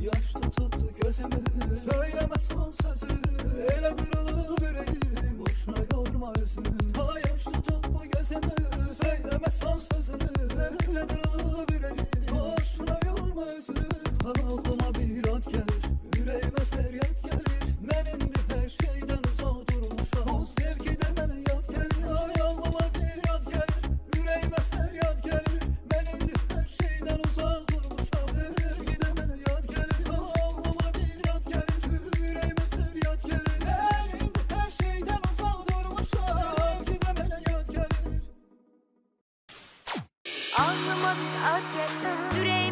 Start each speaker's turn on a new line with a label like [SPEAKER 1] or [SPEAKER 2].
[SPEAKER 1] Yaş tutuldu gözümü, söyleme son sözünü. Ele kırılıp yüreğim, boşuna yorma özünü. Ha yaş tutup bu gözümü, söyleme son sözünü. Ele kırılıp yüreğim, boşuna yorma özünü. Aklıma bir ad gelir, yüreğime feryat gelir. Benim de her şeyden uzak durmuşam, bu sevgi de bana yat gelir. Ay aklıma bir ad gelir, yüreğime feryat gelir. Benim de her şeyden uzak durmuşam, sevgi de bana yat gelir. Aklıma bir ad gelir, yüreğime feryat gelir. Benim de her şeyden uzak durmuşam, sevgi de bana yat gelir.
[SPEAKER 2] Alnıma bir ad gelir, yüreğime